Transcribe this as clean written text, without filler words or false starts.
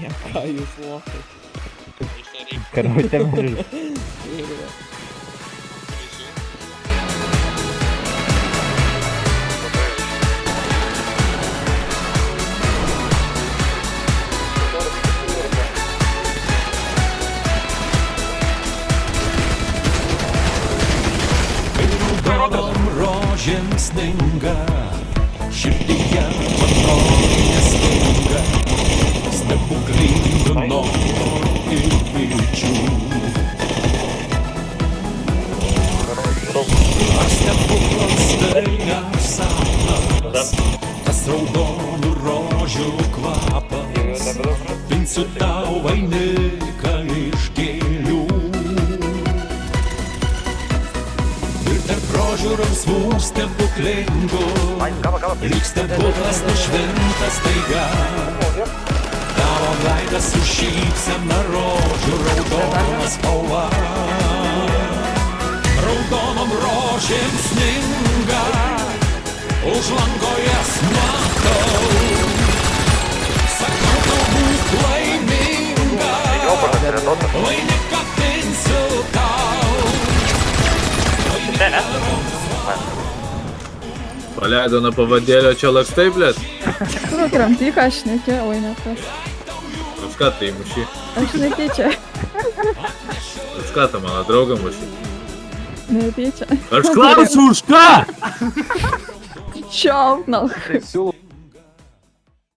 Ką jūs lokai? Karote mažai. Raudonom rožėm sninga, širdyje mano nesninga, stebuklingų norų ir vilčių. Ar stebuklas tai ar sapnas, tas raudonų rožių kvapas, pinsiu tau vainiką iš gėlių. Rožių rausvų stebuklingų, lyg stebuklas nušvintas staiga. Tavo veidas su šypsena rožių raudona spalva. Raudonom rožėm sninga, už lango jas matau. Sakau, tau būk laiminga, vainiką pinsiu tau. Paleido nuo pavadėlio čia lakstai, blėt? Kur kramtyką aš nekė, oi ne tas. Už ką tai muši? Aš netyčia. Už ką tą mano draugą muši? Netyčia. Aš klausiu už ką? Čiau, na. Siūlau